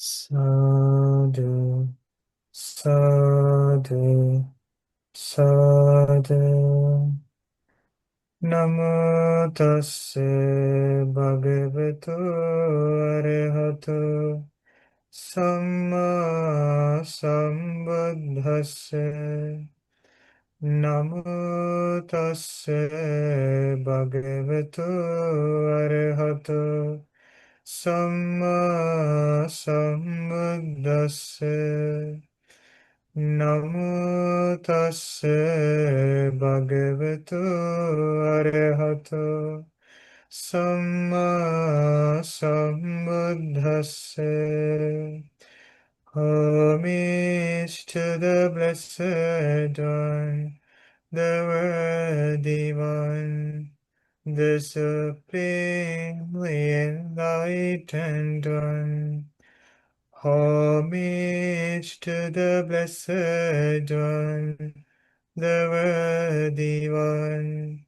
Sadhu, sadhu, sadhu. Namo tassa bhagavato arahato samma sambuddhassa. Namo tassa bhagavato arahato samma sambuddhassa. Namo tassa bhagavato arahato samma sambuddhassa. Homage to the Blessed One, the Worthy One, the Supremely Enlightened One. Homage to the Blessed One, the Worthy One,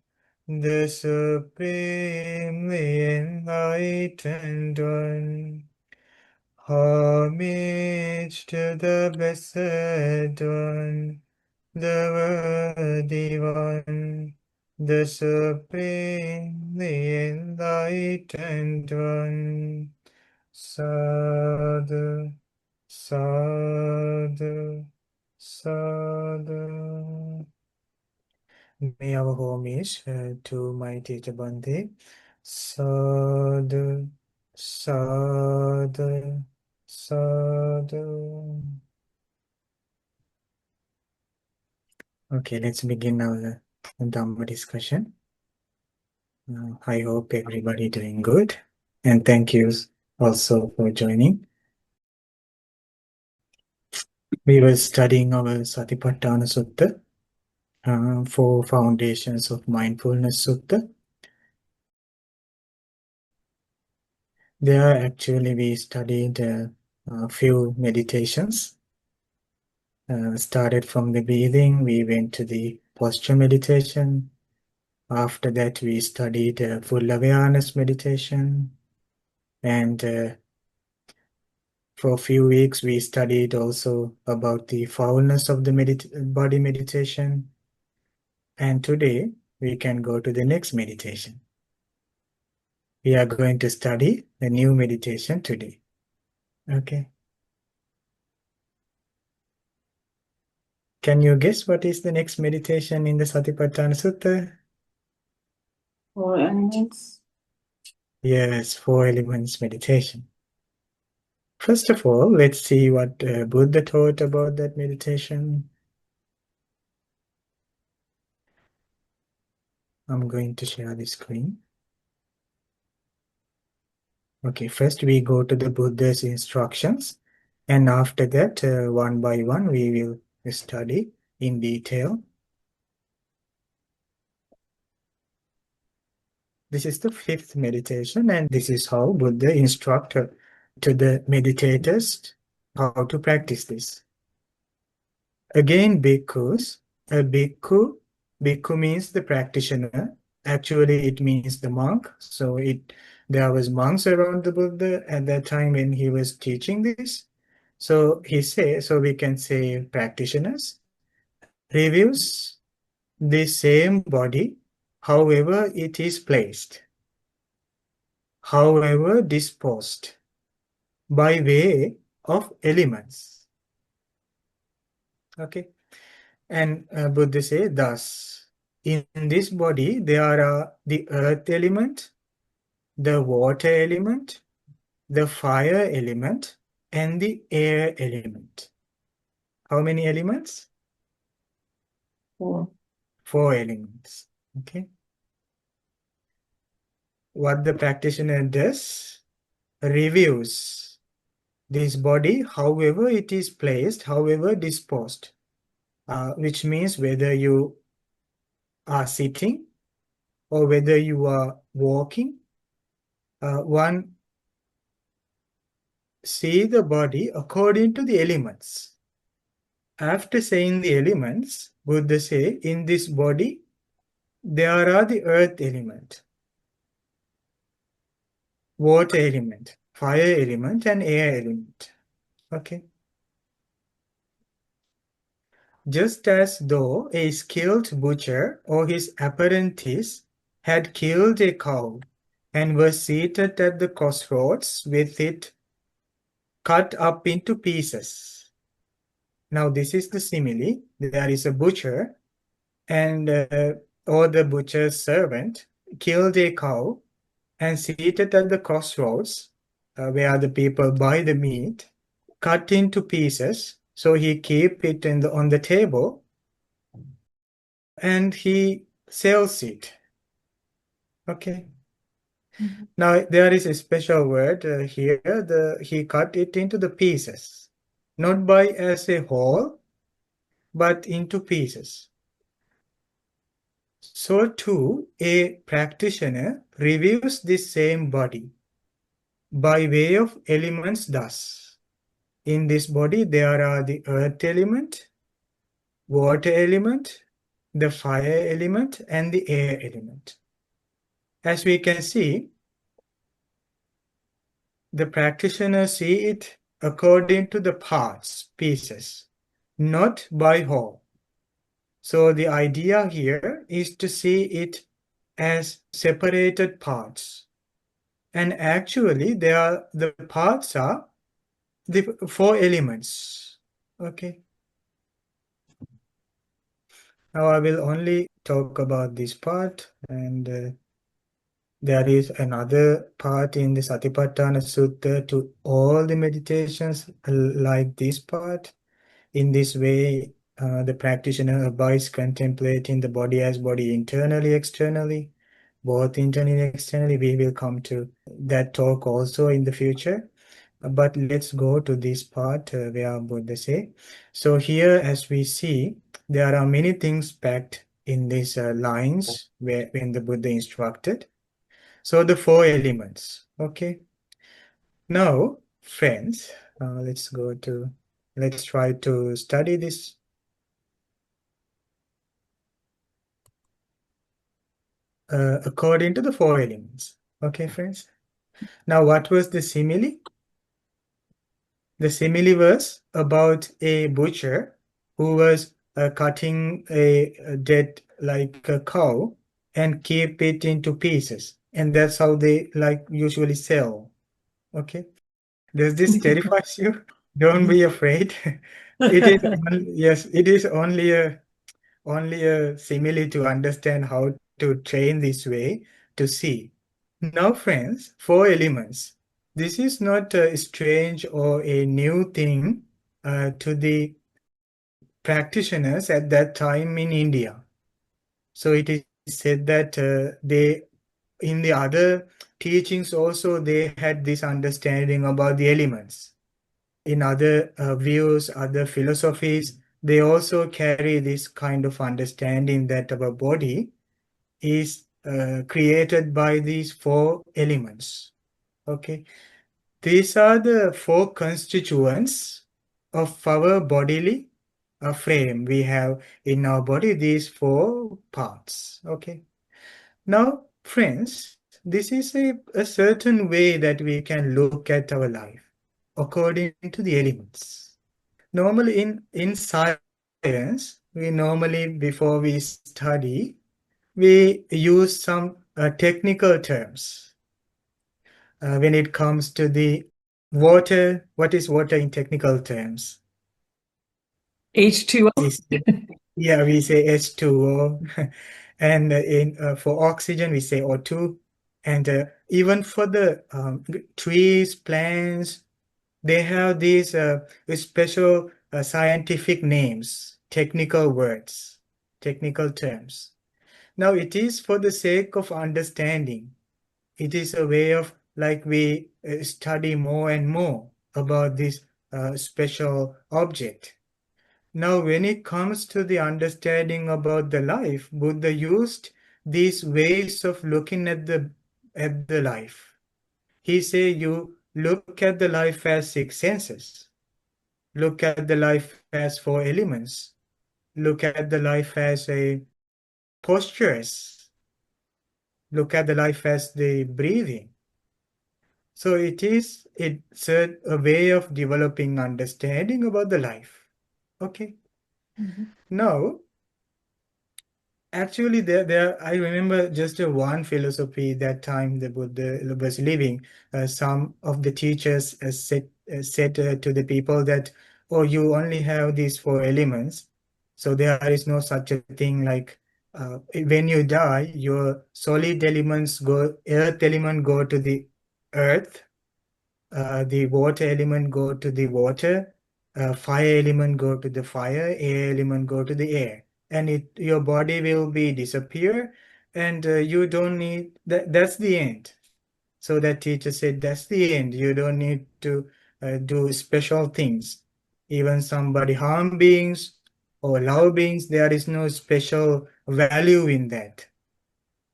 the Supremely Enlightened One. Homage to the Blessed One, the Worthy One, the Supremely Enlightened One. Sadhu, sadhu, sadhu. May our homage to my teacher Bhante. Sadhu, sadhu, sadhu. Okay, let's begin our Dhamma discussion. I hope everybody doing good, and thank you also for joining. We were studying our Satipattahana Sutta, four foundations of mindfulness sutta. There actually we studied a few meditations. Started from the breathing, we went to the posture meditation. After that, we studied full awareness meditation. And for a few weeks, we studied also about the foulness of the body meditation. And today, we can go to the next meditation. We are going to study the new meditation today. Okay. Can you guess what is the next meditation in the Satipatthana Sutta? 4 elements. Yes, 4 elements meditation. First of all, let's see what Buddha taught about that meditation. I'm going to share the screen. Okay, first we go to the Buddha's instructions, and after that, one by one, we will study in detail. This is the 5th meditation, and this is how Buddha instructed to the meditators how to practice this. Again, bhikkhus, a bhikkhu means the practitioner. Actually, it means the monk. So there was monks around the Buddha at that time when he was teaching this. So we can say practitioners reviews the same body, however it is placed, however disposed, by way of elements. Okay. And Buddha say, thus, in this body, there are the earth element, the water element, the fire element, and the air element. How many elements? 4. 4 elements. Okay. What the practitioner does, reviews this body, however it is placed, however disposed, which means whether you are sitting or whether you are walking, one see the body according to the elements. After saying the elements, Buddha say, in this body, there are the earth element, water element, fire element, and air element. Okay. Just as though a skilled butcher or his apprentice had killed a cow and was seated at the crossroads with it cut up into pieces. Now, this is the simile. There is a butcher, and or the butcher's servant killed a cow and seated at the crossroads where the people buy the meat, cut into pieces. So he keep it on the table and he sells it. Okay. Now there is a special word here. He cut it into the pieces, not by as a whole, but into pieces. So too, a practitioner reviews this same body by way of elements thus. In this body, there are the earth element, water element, the fire element, and the air element. As we can see, the practitioner see it according to the parts, pieces, not by whole. So the idea here is to see it as separated parts. And actually, the parts are the four elements. Okay. Now I will only talk about this part, and there is another part in the Satipattahana Sutta to all the meditations like this part. In this way, the practitioner abides contemplating the body as body internally, externally, both internally and externally. We will come to that talk also in the future. But let's go to this part where Buddha say. So here, as we see, there are many things packed in these lines where when the Buddha instructed. So the four elements. Okay. Now, friends, let's try to study this according to the four elements. Okay, friends. Now, what was the simile? The simile was about a butcher who was cutting a dead like a cow and keep it into pieces, and that's how they like usually sell. Okay. Does this terrifies you? Don't be afraid. It is yes, it is only a simile to understand how to train this way to see. Now, friends, four elements. This is not a strange or a new thing to the practitioners at that time in India. So it is said that in the other teachings also, they had this understanding about the elements. In other views, other philosophies, they also carry this kind of understanding that our body is created by these four elements. Okay, these are the four constituents of our bodily frame. We have in our body these four parts. Okay, now, friends, this is a certain way that we can look at our life according to the elements. Normally, in science, we normally, before we study, we use some technical terms. When it comes to the water, what is water in technical terms? H2O. Yeah, we say H2O. And for oxygen, we say O2. And even for the trees, plants, they have these special scientific names, technical words, technical terms. Now, it is for the sake of understanding. It is a way of like we study more and more about this special object. Now, when it comes to the understanding about the life, Buddha used these ways of looking at the life. He say you look at the life as six senses. Look at the life as four elements. Look at the life as a postures. Look at the life as the breathing. So it's a way of developing understanding about the life. Okay. Now, actually, I remember just one philosophy that time the Buddha was living. Some of the teachers said to the people that, oh, you only have these four elements. So there is no such a thing like when you die, your solid elements earth element go to the earth, the water element go to the water, fire element go to the fire, air element go to the air, and your body will be disappear, and you don't need that. That's the end. So that teacher said that's the end. You don't need to do special things. Even somebody harm beings or love beings, there is no special value in that.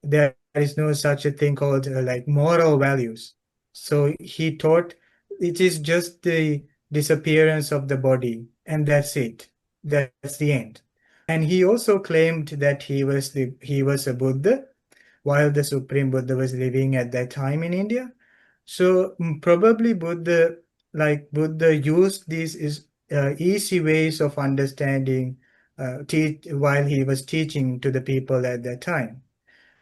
There is no such a thing called like moral values. So he taught it is just the disappearance of the body, and that's it. That's the end. And he also claimed that he was a Buddha while the Supreme Buddha was living at that time in India. So probably Buddha used these is easy ways of understanding while he was teaching to the people at that time.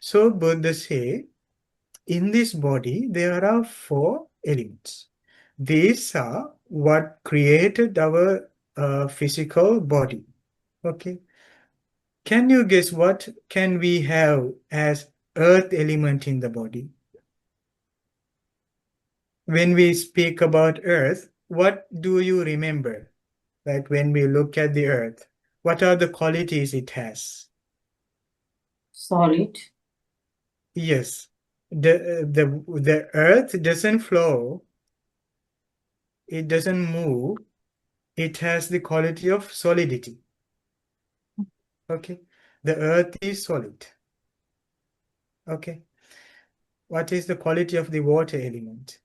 So Buddha say, in this body there are four elements. These are what created our physical body. Okay. Can you guess what can we have as earth element in the body? When we speak about earth, what do you remember? Like when we look at the earth, what are the qualities it has? Solid. Yes, the earth doesn't flow, it doesn't move, it has the quality of solidity. Okay, the earth is solid. Okay, what is the quality of the water element?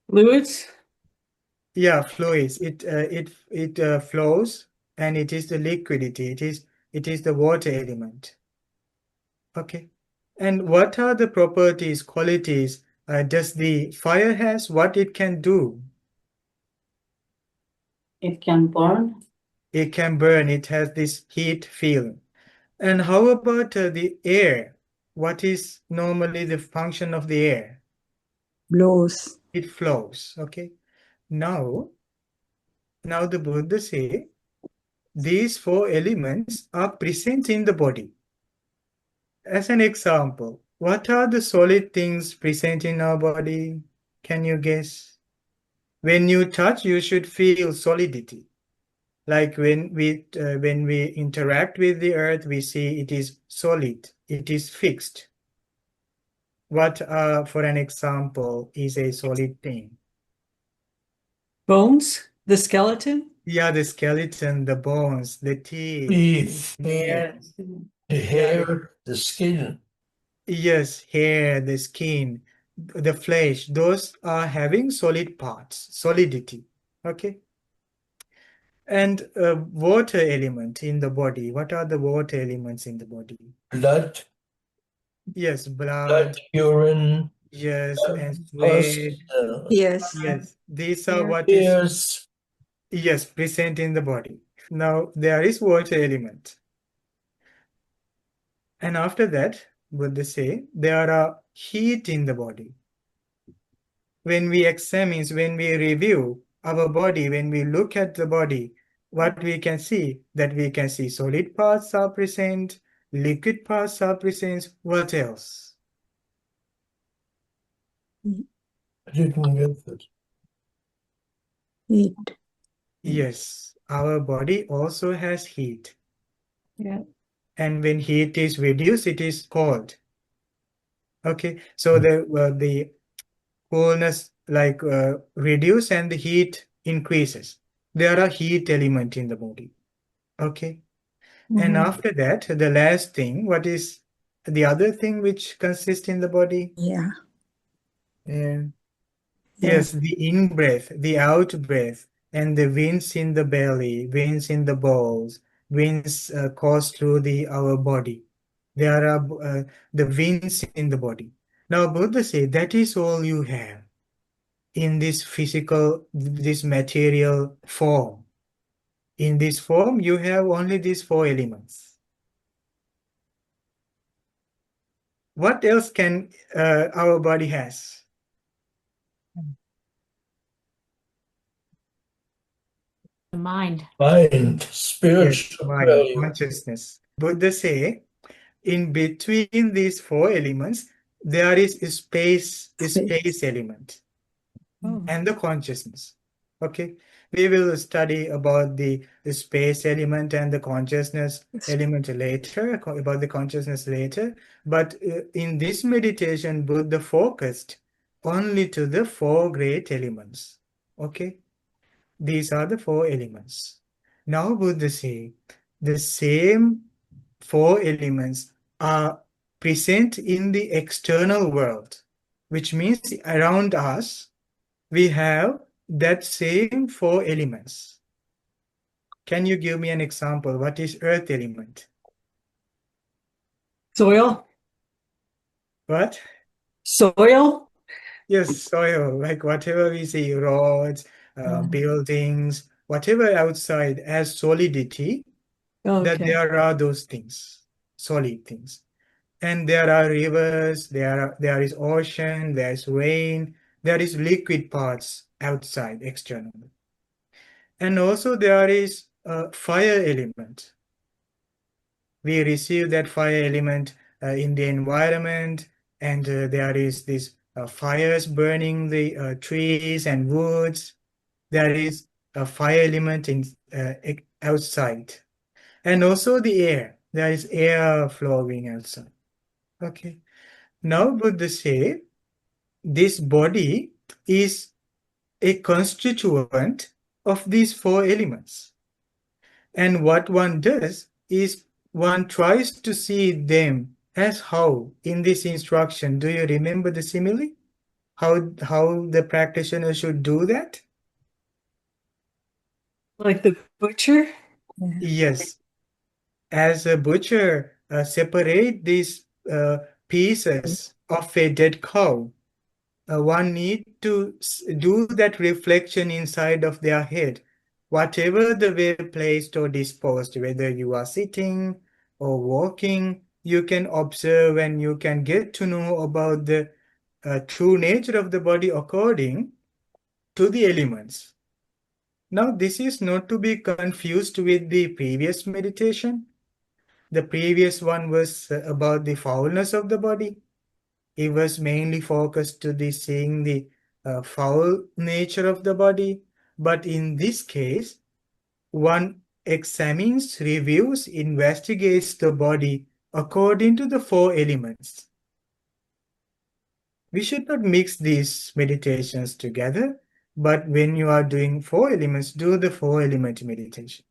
Fluids. Yeah, fluids. It flows, and it is the liquidity. It is the water element. Okay. And what are the properties, qualities does the fire has? What it can do? It can burn. It can burn. It has this heat feeling. And how about the air? What is normally the function of the air? Blows. It flows. Okay. Now, now the Buddha say these four elements are present in the body. As an example, what are the solid things present in our body? Can you guess? When you touch, you should feel solidity. Like when we interact with the earth, we see it is solid, it is fixed. What, for an example, is a solid thing? Bones, the skeleton. Yeah, the skeleton, the bones, the teeth, nails. the hair, the skin. Yes, hair, the skin, the flesh, those are having solid parts, solidity. Okay. And water element in the body. What are the water elements in the body? Blood, Yes, blood. urine, Yes, and pus, sweat. Yes. Yes, these are Hair. what is, tears, yes, present in the body. Now, there is water element. And after that, Buddha say, there are heat in the body. When we examine, when we review our body, when we look at the body, what we can see, that we can see solid parts are present, liquid parts are present. What else? I didn't get that. Heat. Yes, our body also has heat. Yeah. And when heat is reduced, it is cold. Okay, so the coolness reduce and the heat increases. There are heat element in the body. Okay. And after that, the last thing, what is the other thing which consists in the body? Yeah. Yeah. Yes. Yes, the in-breath, the out-breath, and the winds in the belly, winds in the balls, winds course through our body. There are the winds in the body. Now Buddha said that is all you have in this physical, this material form. In this form, you have only these four elements. What else can our body has? The mind. Mind, Yes, spiritual mind, value. consciousness. Buddha say, in between these four elements, there is a space element Oh. and the consciousness. Okay, we will study about the space element and the consciousness element later, about the consciousness later. But in this meditation, Buddha focused only to the four great elements. Okay, these are the four elements. Now Buddha say the same four elements are present in the external world, which means around us we have that same four elements. Can you give me an example? What is earth element? Soil? What? Soil? Yes, soil, like whatever we see, roads, buildings, whatever outside as solidity, that Okay. there are those things, solid things. And there are rivers, there is ocean, there's rain, there is liquid parts outside, externally. And also there is a fire element. We receive that fire element in the environment, and there is this fires burning the trees and woods. There is a fire element in outside, and also the air. There is air flowing outside. Okay. Now Buddha say this body is a constituent of these four elements. And what one does is one tries to see them as how in this instruction. Do you remember the simile? How the practitioner should do that? Like the butcher? Yes, as a butcher separate these pieces of a dead cow, one need to do that reflection inside of their head. Whatever the way placed or disposed, whether you are sitting or walking, you can observe and you can get to know about the true nature of the body according to the elements. Now, this is not to be confused with the previous meditation. The previous one was about the foulness of the body. It was mainly focused to the seeing the foul nature of the body. But in this case, one examines, reviews, investigates the body according to the four elements. We should not mix these meditations together, but when you are doing four elements, do the four element meditation.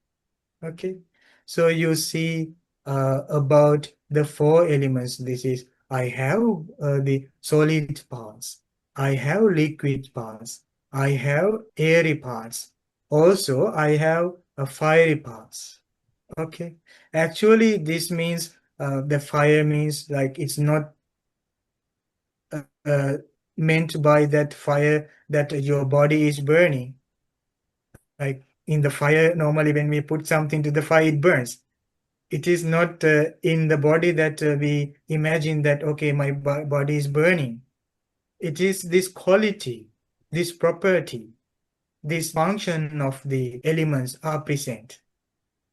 Okay, so you see about the four elements. This is I have the solid parts, I have liquid parts, I have airy parts. Also, I have fiery parts. Okay, actually, this means the fire means like it's not uh, meant by that fire that your body is burning. Like in the fire, normally when we put something to the fire, it burns. It is not in the body that we imagine that, okay, my body is burning. It is this quality, this property, this function of the elements are present.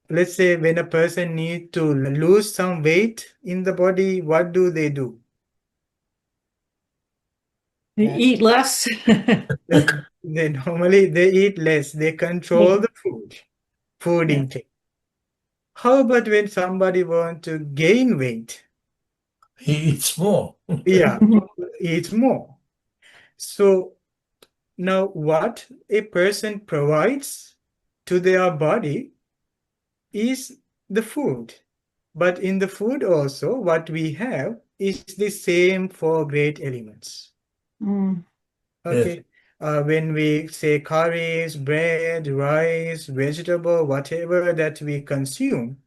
Let's say when a person needs to lose some weight in the body, what do? They eat less? They normally they eat less. They control the food Yeah. intake. How about when somebody wants to gain weight? He eats more. Yeah, eat more. So now what a person provides to their body is the food. But in the food also, what we have is the same four great elements. Mm. Okay. When we say curries, bread, rice, vegetable, whatever that we consume,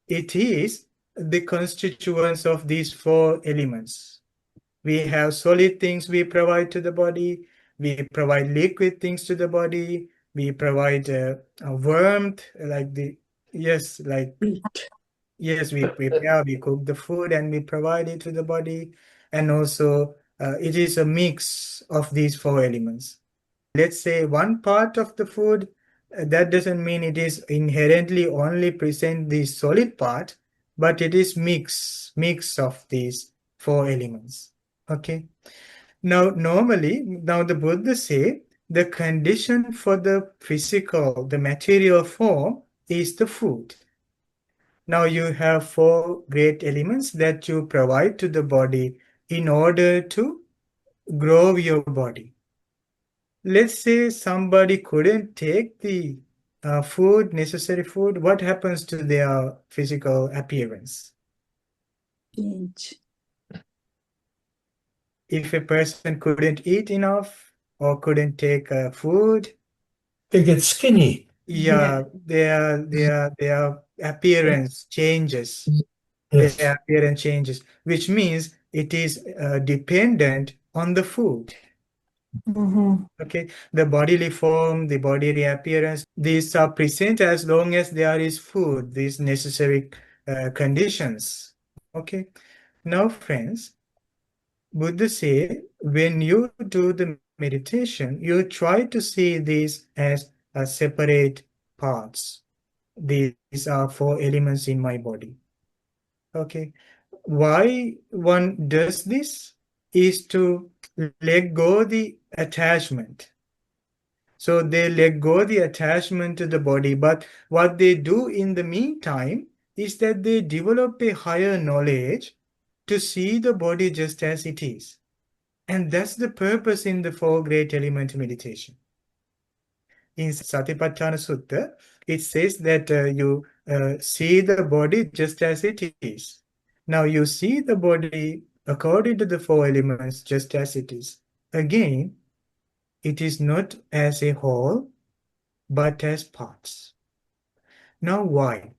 it is the constituents of these four elements. We have solid things we provide to the body. We provide liquid things to the body. We provide warmth, like yes, we prepare, we cook the food and we provide it to the body. And also, it is a mix of these four elements. Let's say one part of the food, that doesn't mean it is inherently only present the solid part, but it is mix of these four elements. Okay. Now, now the Buddha say the condition for the physical, the material form is the food. Now you have four great elements that you provide to the body in order to grow your body. Let's say somebody couldn't take the necessary food. What happens to their physical appearance? Change. If a person couldn't eat enough or couldn't take food, They get skinny. yeah, their appearance changes. Yes. Their appearance changes, which means it is dependent on the food. Mhm. Okay, the bodily form, the bodily appearance, these are present as long as there is food, these necessary conditions. Okay, now friends, Buddha say when you do the meditation, you try to see these as separate parts. These are four elements in my body. Okay, why one does this is to let go the attachment. So they let go the attachment to the body, but what they do in the meantime is that they develop a higher knowledge to see the body just as it is. And that's the purpose in the four great element meditation. In Satipattahana Sutta, it says that you see the body just as it is. Now you see the body according to the four elements just as it is. Again, it is not as a whole, but as parts. Now why?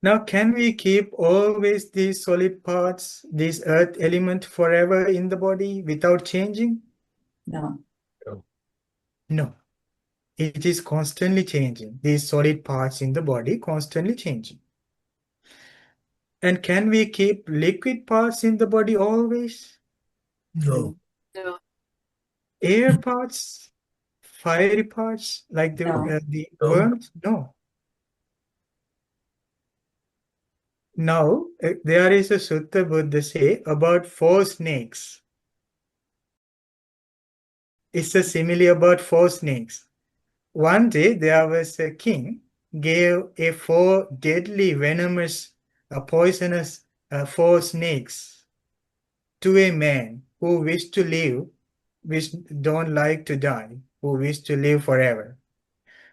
Now can we keep always these solid parts, this earth element forever in the body without changing? No. No. It is constantly changing. These solid parts in the body constantly changing. And can we keep liquid parts in the body always? No. No. Air parts, fiery parts, like the No. the No. worms? No. Now, there is a sutta Buddha say about four snakes. It's a simile about four snakes. One day there was a king gave a four deadly venomous poisonous four snakes to a man who wished to live, which don't like to die, who wish to live forever.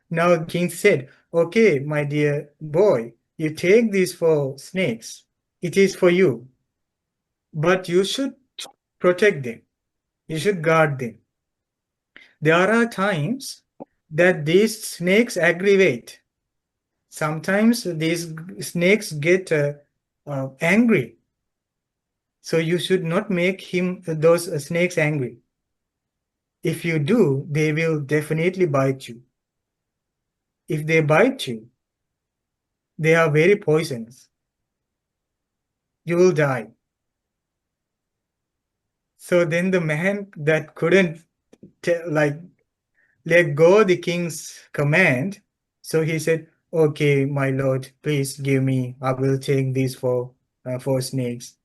Now the king said, okay, my dear boy, you take these four snakes. It is for you. But you should protect them. You should guard them. There are times that these snakes aggravate. Sometimes these snakes get angry. So you should not make those snakes angry. If you do, they will definitely bite you. If they bite you, they are very poisonous. You will die. So then the man that couldn't let go the king's command, so he said, okay, my lord, please give me, I will take these four snakes.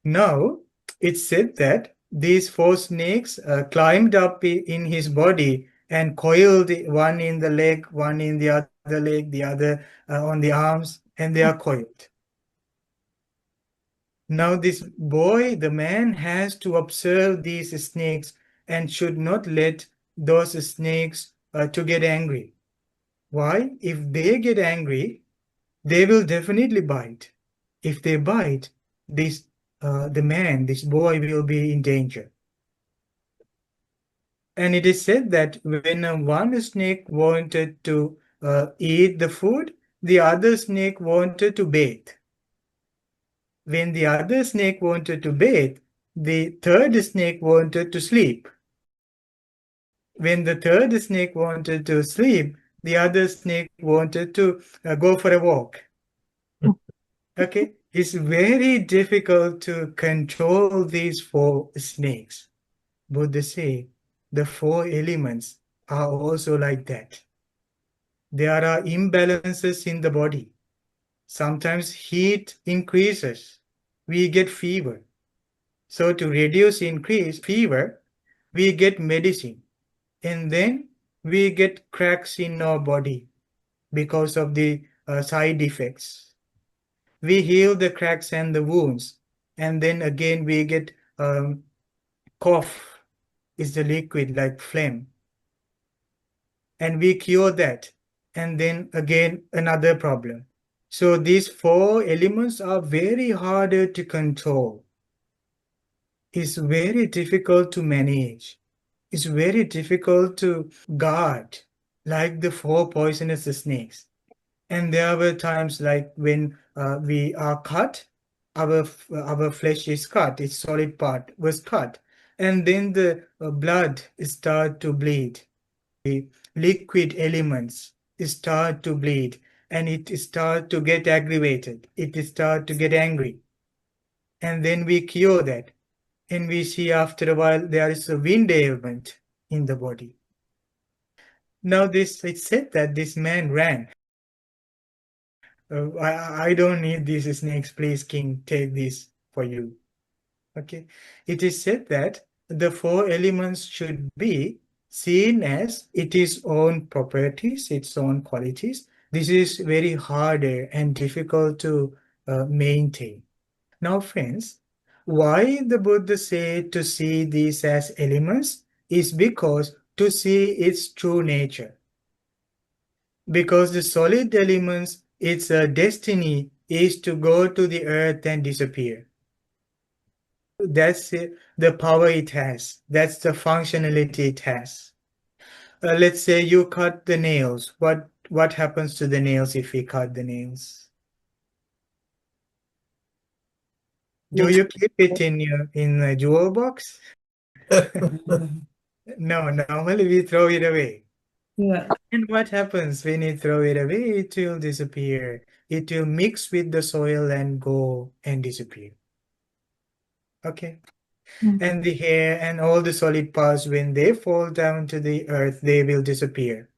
Now, it said that these four snakes climbed up in his body and coiled, one in the leg, one in the other leg, the other on the arms, and they are coiled. Now this boy, the man, has to observe these snakes and should not let those snakes to get angry. Why? If they get angry, they will definitely bite. If they bite, this this boy will be in danger. And it is said that when one snake wanted to eat the food, the other snake wanted to bathe. When the other snake wanted to bathe, the third snake wanted to sleep. When the third snake wanted to sleep, the other snake wanted to go for a walk. Okay, it's very difficult to control these four snakes. Buddha say the four elements are also like that. There are imbalances in the body. Sometimes heat increases. We get fever. So to reduce increase fever, we get medicine. And then we get cracks in our body because of the side effects. We heal the cracks and the wounds. And then again we get cough is the liquid like phlegm. And we cure that. And then again another problem. So these four elements are very harder to control. It's very difficult to manage. It's very difficult to guard, like the four poisonous snakes. And there were times like when we are cut, our flesh is cut, its solid part was cut, and then the blood start to bleed. The liquid elements start to bleed, and it start to get aggravated. It start to get angry, and then we cure that, and we see after a while there is a wind ailment in the body. Now it said that this man ran. I don't need these snakes, please, King, take this for you. Okay. It is said that the four elements should be seen as its own properties, its own qualities. This is very harder and difficult to maintain. Now, friends, why the Buddha said to see these as elements is because to see its true nature. Because the solid elements, its destiny is to go to the earth and disappear. That's the power it has. That's the functionality it has. Let's say you cut the nails. What happens to the nails if we cut the nails? Do you keep it in a jewel box? No, normally we throw it away. Yeah. And what happens when you throw it away? It will disappear. It will mix with the soil and go and disappear. Okay. And the hair and all the solid parts, when they fall down to the earth, they will disappear.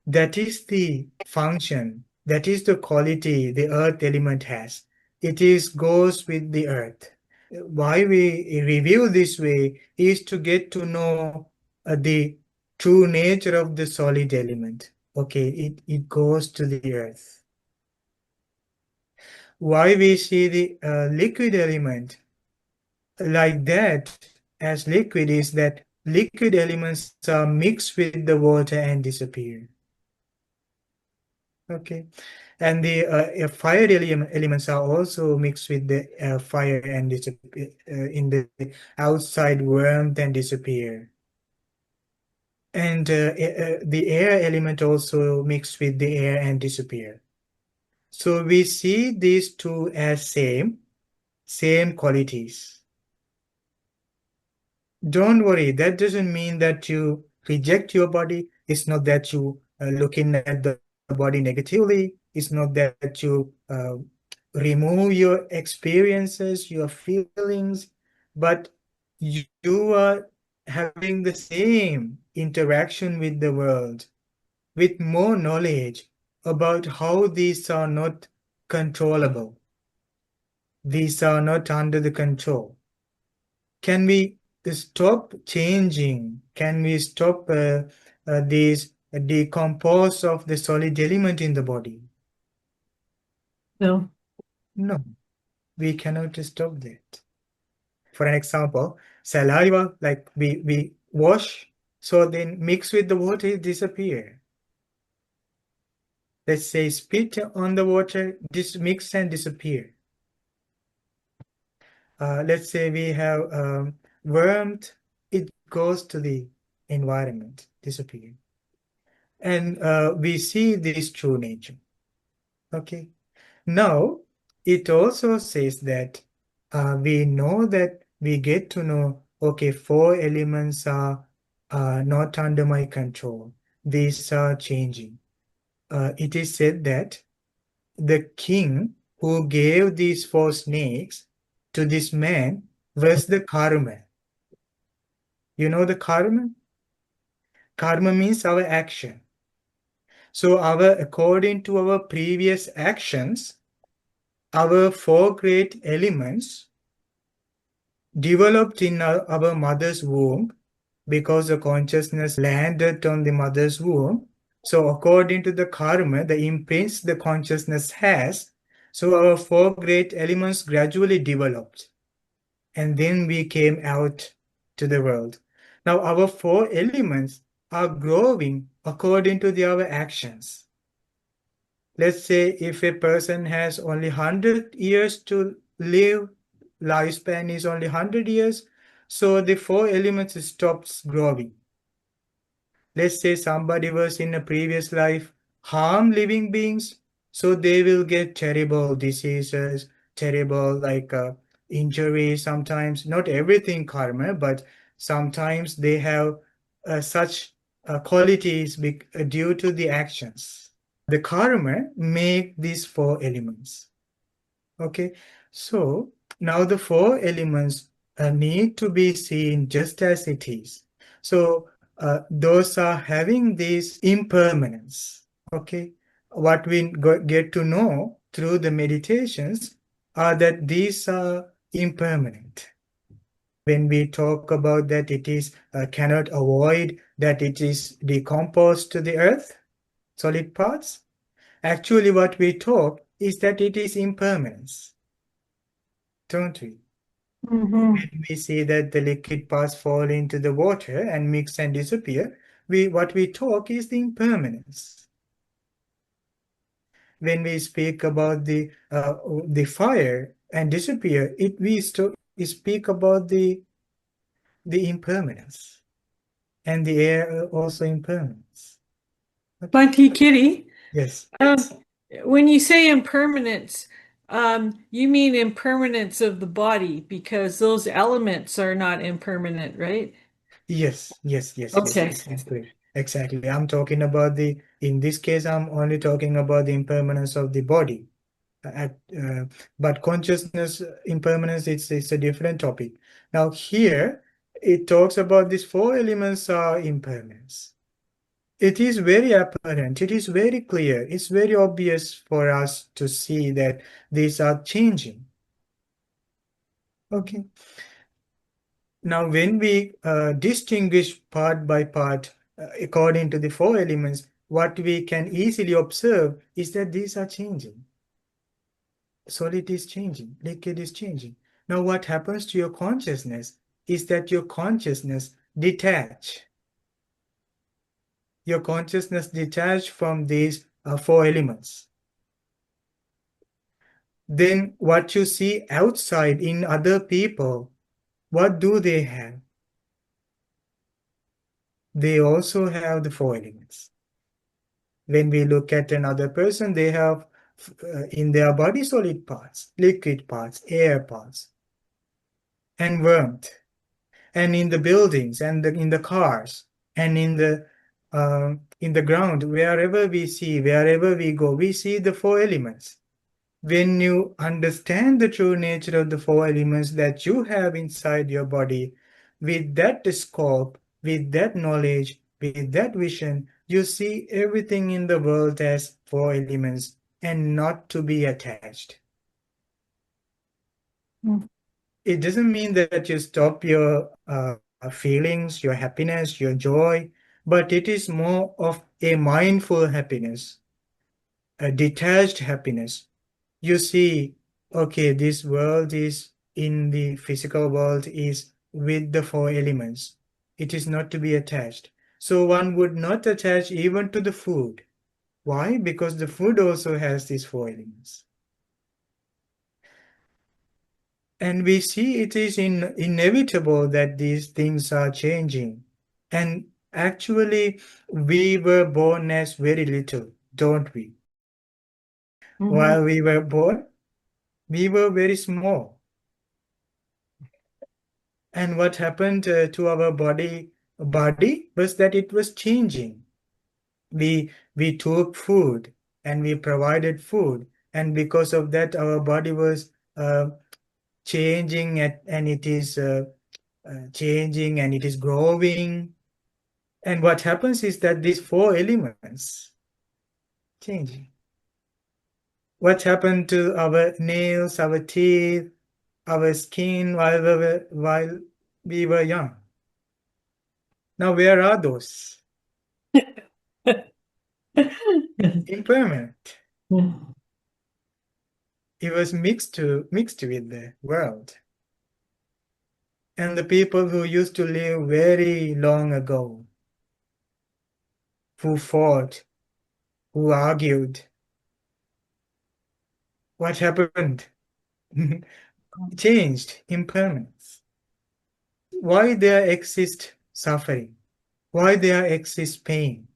That is the function. That is the quality the earth element has. It goes with the earth. Why we review this way is to get to know the true nature of the solid element. Okay, it goes to the earth. Why we see the liquid element like that as liquid is that liquid elements are mixed with the water and disappear. Okay, and the fire elements are also mixed with the fire and disappear in the outside warmth and disappear. And the air element also mixed with the air and disappear. So we see these two as same qualities. Don't worry, that doesn't mean that you reject your body. It's not that you looking at the body negatively. It's not that you remove your experiences, your feelings, but you are having the same interaction with the world with more knowledge about how these are not controllable. These are not under the control. Can we stop changing? Can we stop these decompose of the solid element in the body? No. No, we cannot stop that. For an example, saliva, like we wash, so then mix with the water, it disappear. Let's say spit on the water, mix and disappear. Let's say we have warmth, it goes to the environment, disappear. And we see this true nature. Okay. Now, it also says that we know that we get to know, okay, four elements are not under my control. These are changing. It is said that the king who gave these four snakes to this man was the karma. You know the karma? Karma means our action. So according to our previous actions, our four great elements developed in our mother's womb because the consciousness landed on the mother's womb. So according to the karma, the imprints the consciousness has, so our four great elements gradually developed. And then we came out to the world. Now our four elements are growing according to our actions. Let's say if a person has only 100 years to live, lifespan is only 100 years, so the four elements stops growing. Let's say somebody was in a previous life harm living beings, so they will get terrible diseases, terrible injuries sometimes. Not everything karma, but sometimes they have such qualities due to the actions. The karma make these four elements. Okay, so now the four elements need to be seen just as it is. So those are having this impermanence. Okay, what we get to know through the meditations are that these are impermanent. When we talk about that it is cannot avoid that it is decomposed to the earth, solid parts. Actually, what we talk is that it is impermanence, don't we? Mm-hmm. When we see that the liquid parts fall into the water and mix and disappear, what we talk is the impermanence. When we speak about the fire and disappear, we speak about the impermanence, and the air also impermanence. Bunty Kitty, Yes. when you say impermanence, you mean impermanence of the body because those elements are not impermanent, right? Yes. Okay. Exactly. I'm talking about in this case, I'm only talking about the impermanence of the body. But consciousness impermanence, it's a different topic. Now here, it talks about these four elements are impermanence. It is very apparent, it is very clear, it's very obvious for us to see that these are changing. Okay. Now, when we distinguish part by part according to the four elements, what we can easily observe is that these are changing. Solid is changing, liquid is changing. Now, what happens to your consciousness is that your consciousness detach. Your consciousness detach from these four elements. Then what you see outside in other people, what do they have? They also have the four elements. When we look at another person, they have in their body solid parts, liquid parts, air parts, and warmth. And in the buildings, and in the cars, and in the ground, wherever we go, we see the four elements. When you understand the true nature of the four elements that you have inside your body, with that scope, with that knowledge, with that vision, you see everything in the world as four elements and not to be attached. Mm. It doesn't mean that you stop your feelings, your happiness, your joy, but it is more of a mindful happiness, a detached happiness. You see, okay, this world is in the physical world is with the four elements. It is not to be attached. So one would not attach even to the food. Why? Because the food also has these four elements. And we see it is inevitable that these things are changing. And actually, we were born as very little, don't we? Mhm. While we were born, We were very small. And what happened to our body was that it was changing. We took food and we provided food, and because of that, our body was changing and it is changing and it is growing. And what happens is that these four elements changing. What happened to our nails, our teeth, our skin while we were young? Now, where are those? Impermanent. It was mixed with the world. And the people who used to live very long ago, who fought, who argued, what happened? Changed, impermanence. Why there exists suffering? Why there exists pain?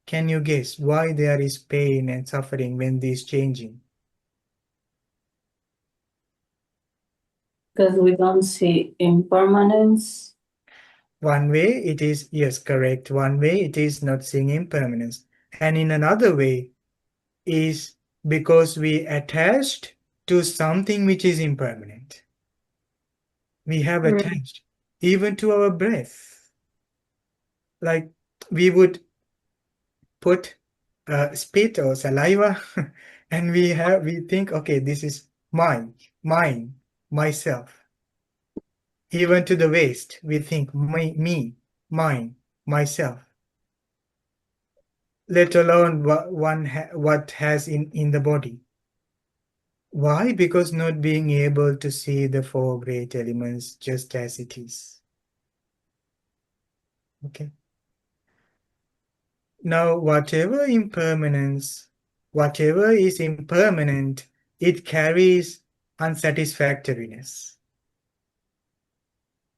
Can you guess why there is pain and suffering when this changing? Because we don't see impermanence. One way it is, yes, correct. One way it is not seeing impermanence. And in another way is because we attached to something which is impermanent. We have Right. attached even to our breath. Like we would put spit or saliva and we think, okay, this is mine, myself. Even to the waist, we think me, mine, myself. Let alone what has in the body. Why? Because not being able to see the four great elements just as it is. Okay. Now, whatever is impermanent, it carries unsatisfactoriness.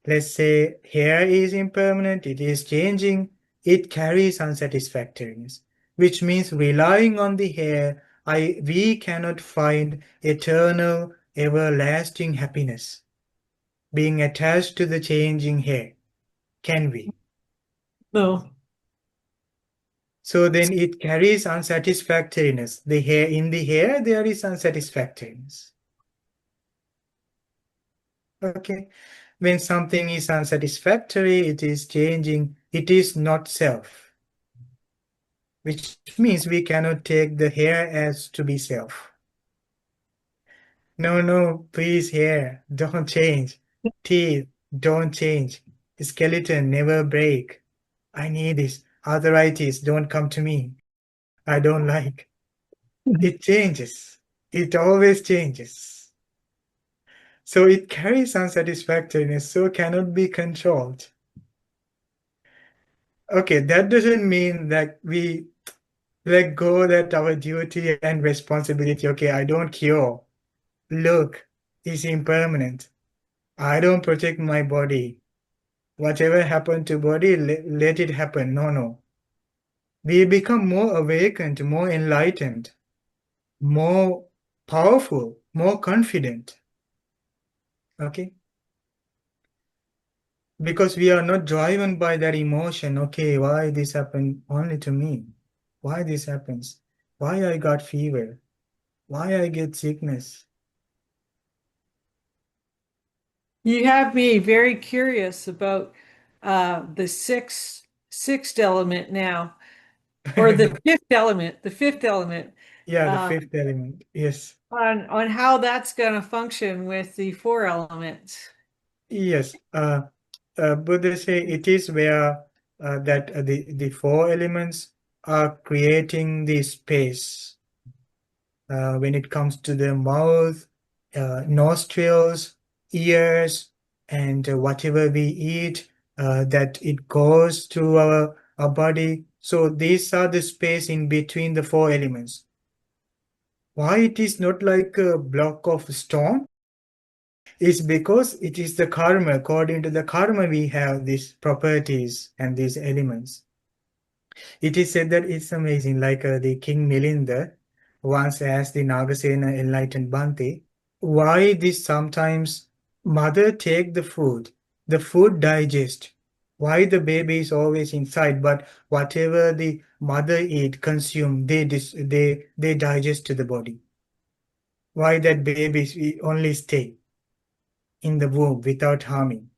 Let's say hair is impermanent, it is changing, it carries unsatisfactoriness, which means relying on the hair, we cannot find eternal, everlasting happiness being attached to the changing hair. Can we? No. So then it carries unsatisfactoriness. In the hair, there is unsatisfactoriness. Okay. When something is unsatisfactory, it is changing, it is not self, which means we cannot take the hair as to be self. No, please, hair, don't change. Teeth, don't change. Skeleton, never break. I need this. Arthritis, don't come to me. I don't like. It changes. It always changes. So it carries unsatisfactoriness, so cannot be controlled. Okay, that doesn't mean that we let go that our duty and responsibility, okay, I don't cure. Look, it's impermanent. I don't protect my body. Whatever happened to body, let it happen. No. We become more awakened, more enlightened, more powerful, more confident. Okay? Because we are not driven by that emotion. Okay, why this happened only to me? Why this happens? Why I got fever? Why I get sickness? You have me very curious about the sixth element now, or the fifth element, Yeah, the uh, fifth element. Yes. on how that's going to function with the four elements. Yes. Buddha say it is where that the four elements are creating the space when it comes to the mouth, nostrils, ears, and whatever we eat, that it goes to our body. So these are the space in between the four elements. Why it is not like a block of stone? Is because it is the karma. According to the karma, we have these properties and these elements. It is said that it's amazing, like the King Milinda once asked the Nagasena enlightened Bhante, why this sometimes mother take the food digest, why the baby is always inside, but whatever the mother eat, consume, they digest to the body. Why that baby only stay in the womb without harming.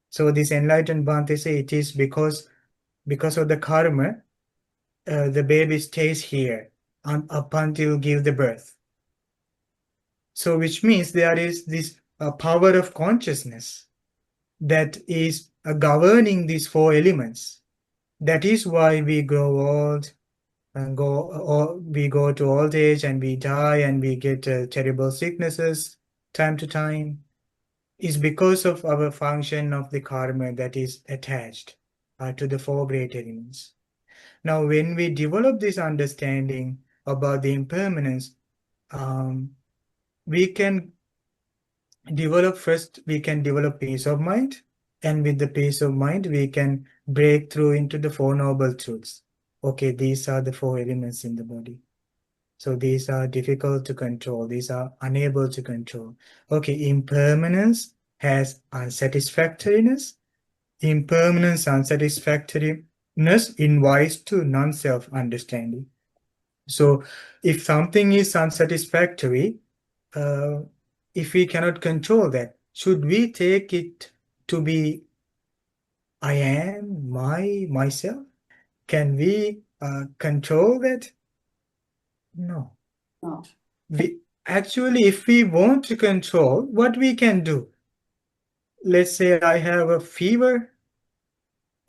So this enlightened Bhante say it is because of the karma, the baby stays here up until give the birth. So which means there is this power of consciousness that is governing these four elements. That is why we grow old and we go to old age and we die and we get terrible sicknesses time to time. Is because of our function of the karma that is attached to the four great elements. Now, when we develop this understanding about the impermanence, we can develop peace of mind, and with the peace of mind, we can break through into the Four Noble Truths. Okay, these are the four elements in the body. So these are difficult to control. These are unable to control. Okay, impermanence has unsatisfactoriness. Impermanence, unsatisfactoriness invites to non-self understanding. So if something is unsatisfactory, if we cannot control that, should we take it to be I am, myself? Can we control that? No. No. Actually, if we want to control, what we can do? Let's say I have a fever,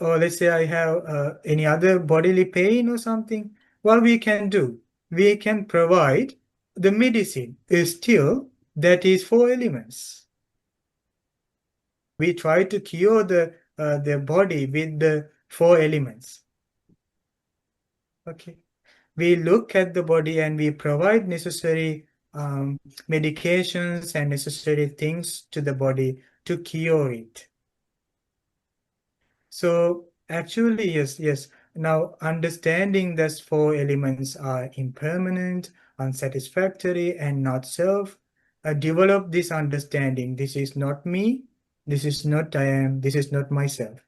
or let's say I have any other bodily pain or something. What we can do? We can provide the medicine is still that is four elements. We try to cure the body with the four elements. Okay. We look at the body and we provide necessary medications and necessary things to the body to cure it. So actually, yes. Now, understanding these four elements are impermanent, unsatisfactory, and not self, develop this understanding. This is not me. This is not I am. This is not myself.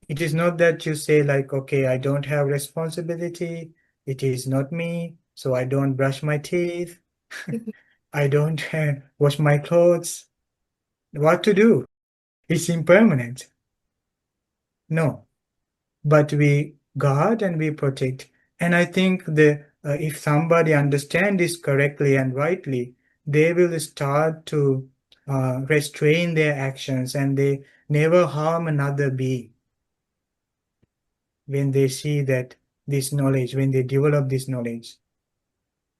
It is not that you say like, okay, I don't have responsibility. It is not me. So I don't brush my teeth. I don't wash my clothes. What to do? It's impermanent. No. But we guard and we protect. And I think if somebody understands this correctly and rightly, they will start to restrain their actions and they never harm another being. When they see that this knowledge, when they develop this knowledge.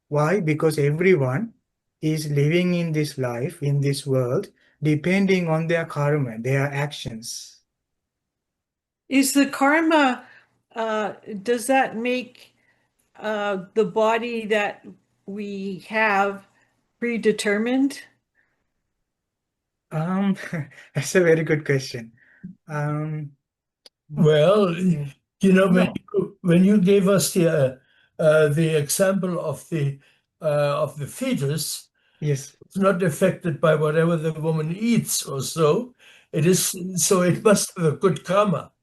Why? Because everyone is living in this life, in this world, depending on their karma, their actions. Is the karma, does that make the body that we have predetermined? That's a very good question. Well, Mm. you know, No. when you gave us the example of the fetus, Yes. it's not affected by whatever the woman eats or so. It is so it must have a good karma.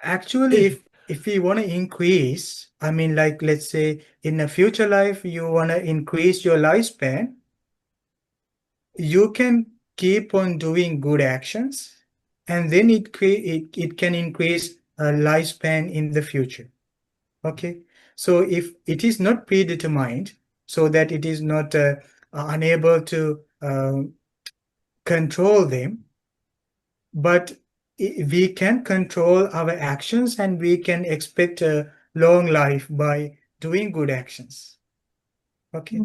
Actually, if we want to increase, I mean, like let's say in a future life, you want to increase your lifespan, you can keep on doing good actions, and then it can increase lifespan in the future. Okay, so if it is not predetermined, so that it is not unable to control them, but we can control our actions and we can expect a long life by doing good actions. Okay.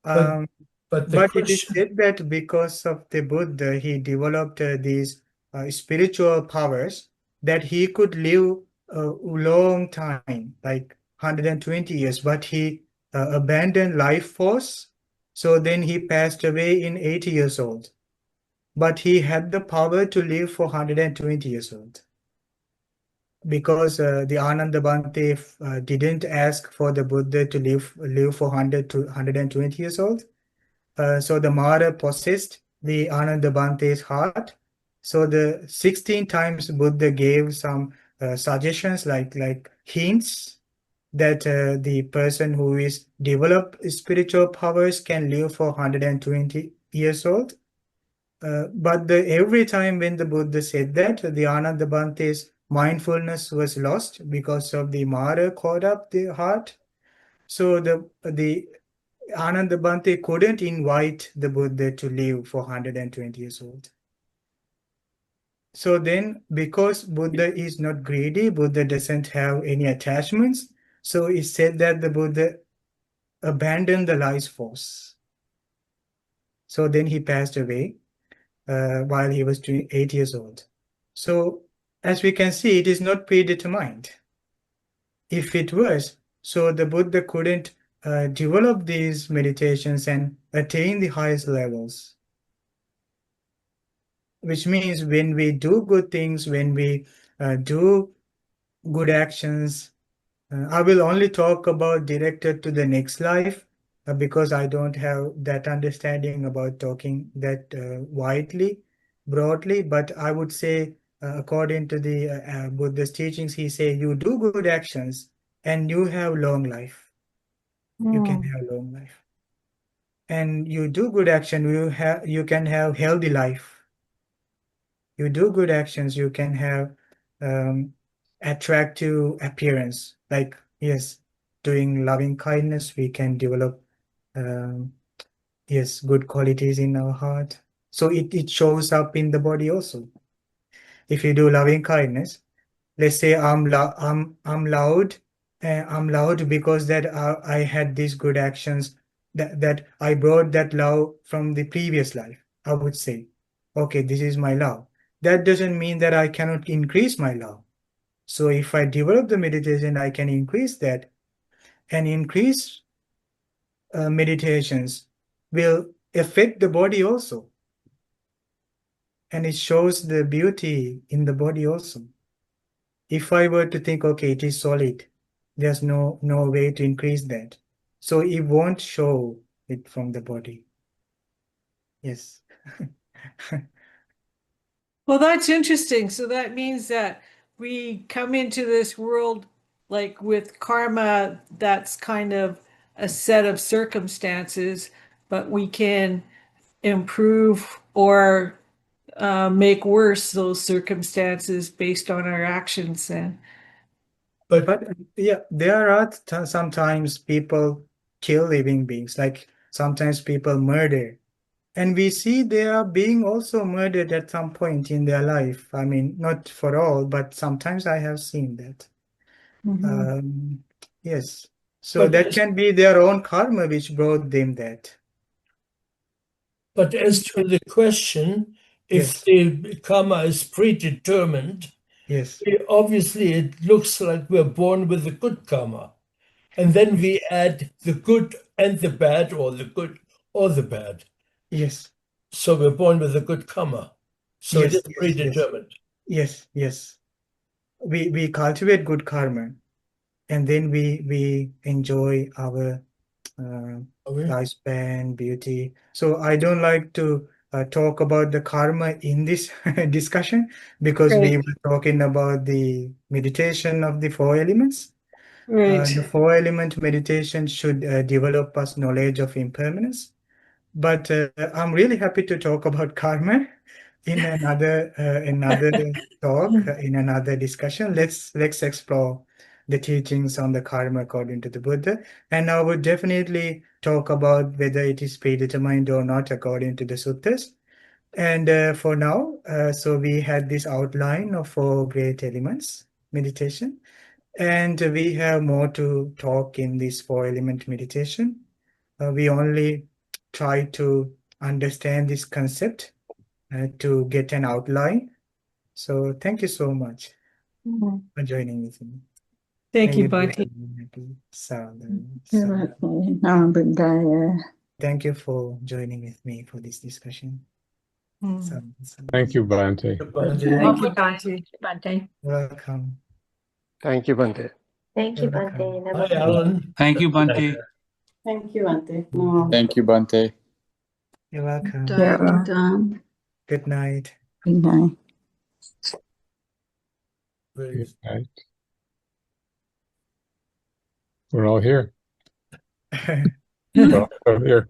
But but the But it is question, said that because of the Buddha, he developed these spiritual powers that he could live a long time, like 120 years, but he abandoned life force. So then he passed away in 80 years old. But he had the power to live for 120 years old. because the Ananda Bhante didn't ask for the Buddha to live for 100 to 120 years old. So the Mara possessed the Ananda Bhante's heart. So the 16 times Buddha gave some suggestions like hints that the person who is developed spiritual powers can live for 120 years old. But every time when the Buddha said that, the Ananda Bhante's mindfulness was lost because of the Mara caught up the heart. So the Ananda Bhante couldn't invite the Buddha to live for 120 years old. So then, because Buddha is not greedy, Buddha doesn't have any attachments. So it said that the Buddha abandoned the life force. So then he passed away while he was 8 years old. So as we can see, it is not predetermined. If it was, so the Buddha couldn't develop these meditations and attain the highest levels. Which means when we do good things, when we do good actions, I will only talk about directed to the next life because I don't have that understanding about talking that widely, broadly. But I would say, according to the Buddha's teachings, he say you do good actions and you have long life. You can have long life, and you do good action. You can have healthy life. You do good actions, you can have attractive appearance. Like, yes, doing loving kindness, we can develop, yes, good qualities in our heart. So it shows up in the body also. If you do loving kindness, let's say I'm loud. I'm loud because that I had these good actions that I brought that love from the previous life. I would say, okay, this is my love. That doesn't mean that I cannot increase my love. So if I develop the meditation, I can increase that, and increase meditations will affect the body also, and it shows the beauty in the body also. If I were to think, okay, it is solid, there's no way to increase that. So it won't show it from the body. Yes. Well, that's interesting. So that means that we come into this world like with karma, that's kind of a set of circumstances, but we can improve or make worse those circumstances based on our actions then. But yeah, there are sometimes people kill living beings, like sometimes people murder. And we see they are being also murdered at some point in their life. I mean, not for all, but sometimes I have seen that. Yes. So But that as, can be their own karma which brought them that. but as to the question, if Yes. the karma is predetermined, Yes. obviously it looks like we're born with the good karma. And then we add the good and the bad, or the good or the bad. Yes. So we're born with a good karma. So it Yes. is Yes. predetermined. Yes. Yes. We cultivate good karma, and then we enjoy our Okay. lifespan, beauty. So I don't like to talk about the karma in this discussion because we Right. were talking about the meditation of the four elements. Right. The four element meditation should develop us knowledge of impermanence. But I'm really happy to talk about karma in another talk, in another discussion. Let's explore the teachings on the karma according to the Buddha, and I would definitely talk about whether it is predetermined or not according to the suttas. And for now, so we had this outline of four great elements meditation, and we have more to talk in this four element meditation. We only try to understand this concept to get an outline. So thank you so much for joining with me. Thank May you, you be Bhante. happy. Sadhu. Thank you for joining with me for this discussion. Sadhu. Thank you, Bhante. Bhante. Thank you, Bhante. Bhante. Welcome. Thank you, Bante. Thank you, Welcome. Bante. Hi, Alan. Thank you, Bante. Thank you, Bante. No. Thank you, Bante. You're welcome. Thank you, Tom. Good night. Good night. Very Good night. We're all here. We're all here.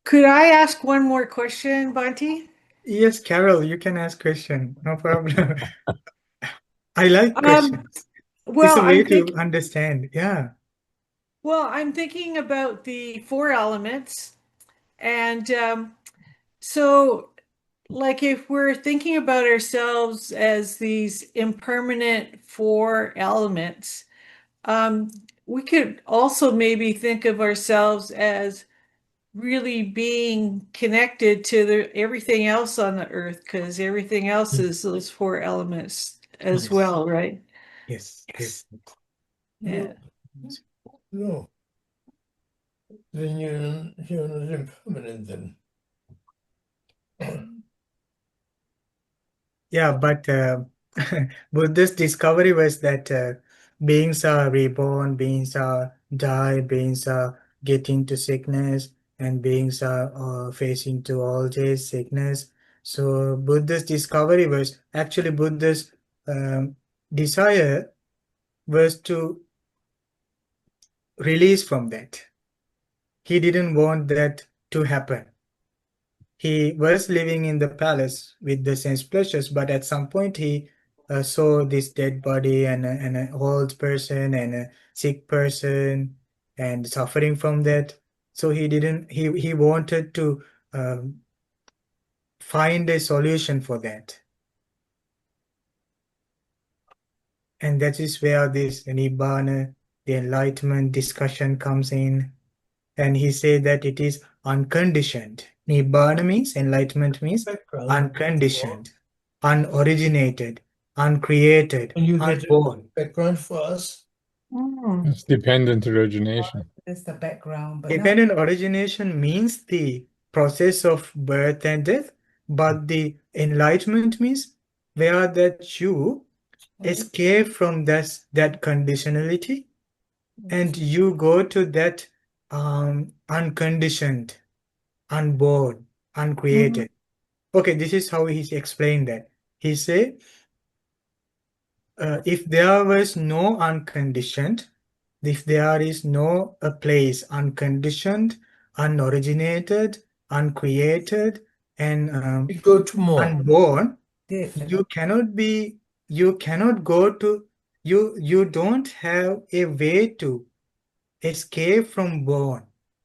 Could I ask one more question, Bunty? Yes, Carol, you can ask question. No problem. I like questions. It's Well, a way I'm to thinking. understand. Yeah. Well, I'm thinking about the four elements, and so, like, if we're thinking about ourselves as these impermanent four elements, we could also maybe think of ourselves as really being connected to everything else on the earth, because everything else is those four elements as Yes. well, right? Yes. Yes. Yeah. No. Then you're not impermanent then. Yeah, but Buddha's discovery was that beings are reborn, beings are die, beings are getting to sickness, and beings are facing to old age, sickness. So Buddha's discovery was actually Buddha's desire was to release from that. He didn't want that to happen. He was living in the palace with the sense pleasures, but at some point he saw this dead body and an old person and a sick person and suffering from that. So he didn't. He wanted to find a solution for that, and that is where this nibbana, the enlightenment discussion comes in. And he said that it is unconditioned. Nibbana means, enlightenment means Background. unconditioned, unoriginated, uncreated, Can you get unborn. a background for us? It's dependent origination. It's the background, but Dependent origination means the process of birth and death, but the enlightenment means where that you escape from that conditionality and you go to that unconditioned, unborn, uncreated. Okay, this is how he explained that. He said, if there was no unconditioned, if there is no a place unconditioned, unoriginated, uncreated, and We go to more. unborn, different. you cannot go to, you don't have a way to escape from born,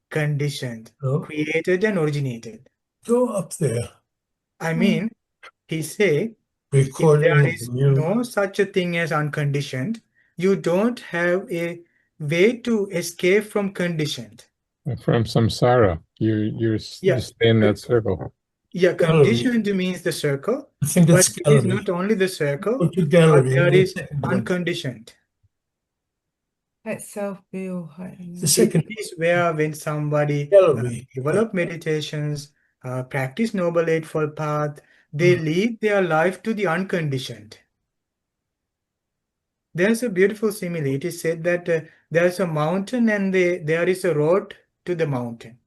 conditioned, No. created, and originated. Go up there. I mean, he say, if Recording there of is you. no such a thing as unconditioned, you don't have a way to escape from conditioned. From samsara, you Yeah. stay in that circle. Yeah, Gallery. conditioned means the circle, I think but it's it is gallery. not only the Go circle, to but gallery. there the is second one. unconditioned. That self-view. The It second is where when somebody gallery. develop meditations, practice Noble Eightfold Path, they lead their life to the unconditioned. There's a beautiful simile. It is said that there's a mountain and there is a road to the mountain.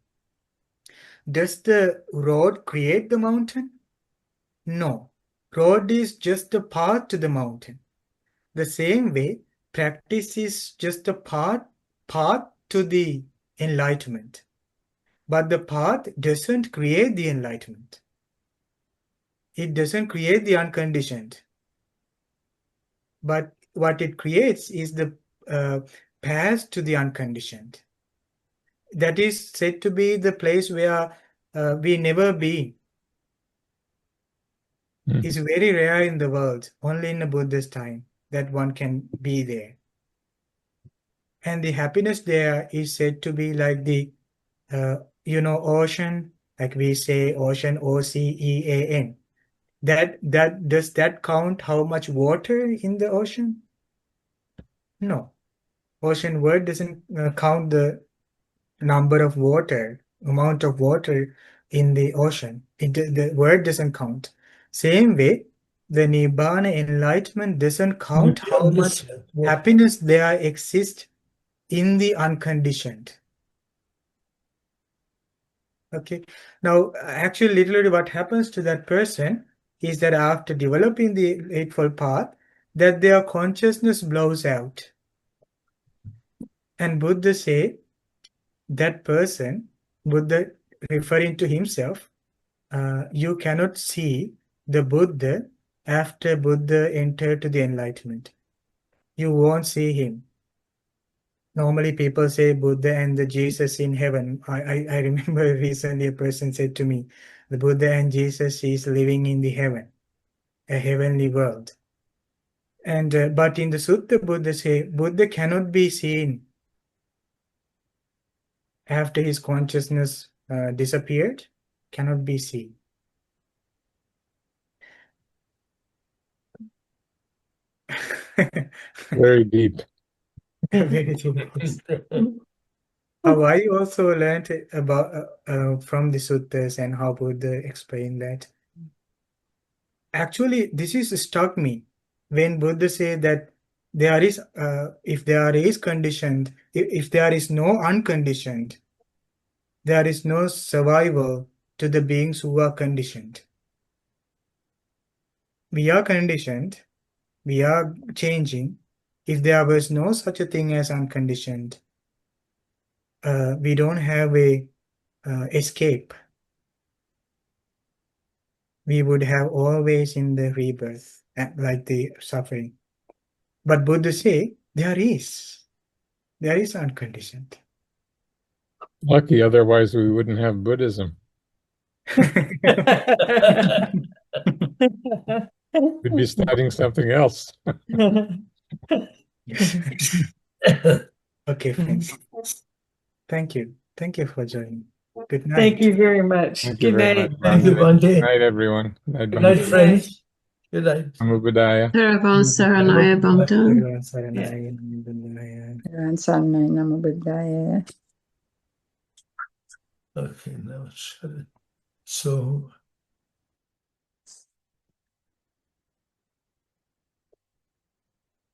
Does the road create the mountain? No. Road is just a path to the mountain. The same way, practice is just a path to the enlightenment. But the path doesn't create the enlightenment. It doesn't create the unconditioned. But what it creates is the path to the unconditioned. That is said to be the place where we never been. It's very rare in the world, only in a Buddha's time that one can be there. And the happiness there is said to be like the, ocean, like we say ocean, Ocean. That does that count how much water in the ocean? No. Ocean word doesn't count the number of water, amount of water, in the ocean. The word doesn't count. Same way, the Nibbana enlightenment doesn't count how much happiness there exists in the unconditioned. Okay. Now, actually, literally what happens to that person is that after developing the Eightfold Path, that their consciousness blows out. And Buddha say that person, Buddha referring to himself, you cannot see the Buddha after Buddha entered to the enlightenment. You won't see him. Normally people say Buddha and the Jesus in heaven. I remember recently a person said to me, the Buddha and Jesus is living in the heaven, a heavenly world. And but in the sutta, Buddha say Buddha cannot be seen after his consciousness disappeared, cannot be seen. Very deep. Very deep. I also learned about from the suttas and how Buddha explained that. Actually, this is struck me when Buddha said that there is, if there is conditioned, if there is no unconditioned, there is no survival to the beings who are conditioned. We are conditioned, we are changing. If there was no such a thing as unconditioned, we don't have a escape. We would have always in the rebirth, like the suffering. But Buddha say there is unconditioned. Lucky, otherwise we wouldn't have Buddhism. We'd be studying something else. Okay, friends. Thank you. Thank you for joining. Good night. Thank you very much. Thank you Good very night. much. Thank you, Good Bhante. night, everyone. Good Good night, night, friends. Good night. Namo Buddhaya. Sarabon Saranaya Bhante. Everyone, Saranaya, Namo Buddhaya. Sanna Namo Buddhaya. Okay, now shut it. So